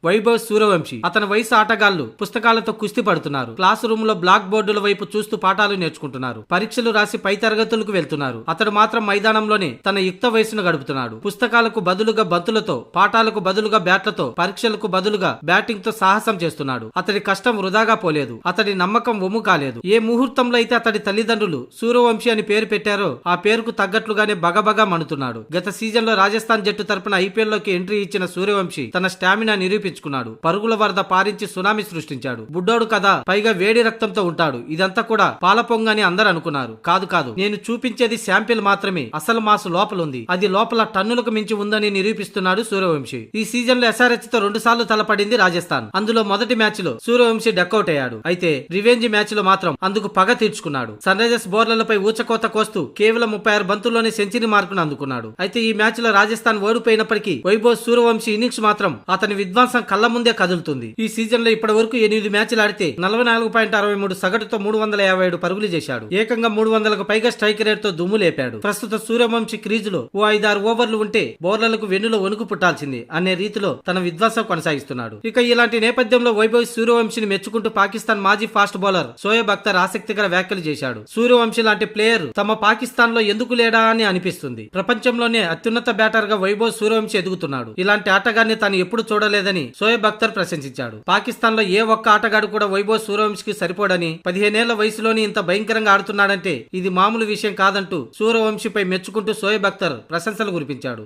వైభవ్ సూర్యవంశీ. అతని వయసు ఆటగాళ్లు పుస్తకాలతో కుస్తీ పడుతున్నారు. క్లాస్ రూమ్ లో బ్లాక్ బోర్డుల వైపు చూస్తూ పాఠాలు నేర్చుకుంటున్నారు. పరీక్షలు రాసి పై తరగతులకు వెళ్తున్నారు. అతడు మాత్రం మైదానంలోనే తన యుక్త వయసును గడుపుతున్నాడు. పుస్తకాలకు బదులుగా బంతులతో, పాఠాలకు బదులుగా బ్యాట్లతో, పరీక్షలకు బదులుగా బ్యాటింగ్ తో సాహసం చేస్తున్నాడు. అతడి కష్టం వృధాగా పోలేదు. అతడి నమ్మకం వమ్ము కాలేదు. ఏ ముహూర్తంలో అయితే అతడి తల్లిదండ్రులు సూర్యవంశీ అని పేరు పెట్టారో ఆ పేరుకు తగ్గట్లుగానే బగబగా మణుతున్నాడు. గత సీజన్ లో రాజస్థాన్ జట్టు తరపున ఐపీఎల్ లోకి ఎంట్రీ ఇచ్చిన సూర్యవంశీ తన స్టామినా నిరూపించుకున్నాడు. పరుగుల వరద పారించి సునామీ సృష్టించాడు. బుడ్డోడు కదా, పైగా వేడి రక్తంతో ఉంటాడు. ఇదంతా కూడా పాలపొంగ అని అందరూ అనుకున్నారు. కాదు కాదు, నేను చూపించేది శాంపిల్ మాత్రమే. అసలు మాసు లోపలుంది. అది లోపల టన్నులకు మించి ఉందని నిరూపిస్తున్నాడు సూర్యవంశీ. ఈ సీజన్ లో ఎస్ఆర్హెచ్ తో 2 సార్లు తలపడింది రాజస్థాన్. అందులో మొదటి మ్యాచ్ లో సూర్యవంశీ డకౌట్ అయ్యాడు. అయితే రివెంజ్ మ్యాచ్ లో మాత్రం అందుకు పగ తీర్చుకున్నాడు. సన్ రైజర్స్ బౌలర్లపై ఊచకోత కోస్తూ కేవలం 36 బంతుల్లోనే సెంచరీ మార్కును అందుకున్నాడు. అయితే ఈ మ్యాచ్ లో రాజస్థాన్ ఓడిపోయినప్పటికీ వైభవ్ సూర్యవంశీ ఇన్నింగ్స్ మాత్రం అతని విధ్వంసం కళ్ల ముందే కదులుతుంది. ఈ సీజన్ లో ఇప్పటి వరకు 8 మ్యాచ్లు ఆడితే 44.63 సగటుతో 357 పరుగులు చేశాడు. ఏకంగా 300కు పైగా స్ట్రైక్ రేట్ తో దుమ్ము లేపాడు. ప్రస్తుత సూర్యవంశీ క్రీజ్ లో ఓ 5-6 ఓవర్లు ఉంటే బౌలర్లకు వెన్నులో వణుకు పుట్టాల్సింది అనే రీతిలో తన విధ్వంసం కొనసాగిస్తున్నాడు. ఇక ఇలాంటి నేపథ్యంలో వైభవ్ సూర్యవంశీని మెచ్చుకుంటూ పాకిస్తాన్ మాజీ ఫాస్ట్ బౌలర్ షోయబ్ అఖ్తర్ ఆసక్తికర వ్యాఖ్యలు చేశాడు. సూర్యవంశీ లాంటి ప్లేయర్ తమ పాకిస్తాన్ లో ఎందుకు లేడా అని అనిపిస్తుంది. ప్రపంచంలోనే అత్యున్నత బ్యాటర్ గా వైభవ్ సూర్యవంశీ ఎదుగుతున్నాడు. ఇలాంటి ఆటగాన్ని తాను ఎప్పుడు చూడలేదని షోయబ్ అఖ్తర్ ప్రశంసించాడు. పాకిస్తాన్ లో ఏ ఒక్క ఆటగాడు కూడా వైభవ్ సూర్యవంశీకి సరిపోడని, 15 ఏళ్ల వయసులోని ఇంత భయంకరంగా ఆడుతున్నాడంటే ఇది మామూలు విషయం కాదంటూ సూర్యవంశీపై మెచ్చుకుంటూ షోయబ్ అఖ్తర్ ప్రశంసలు కురిపించాడు.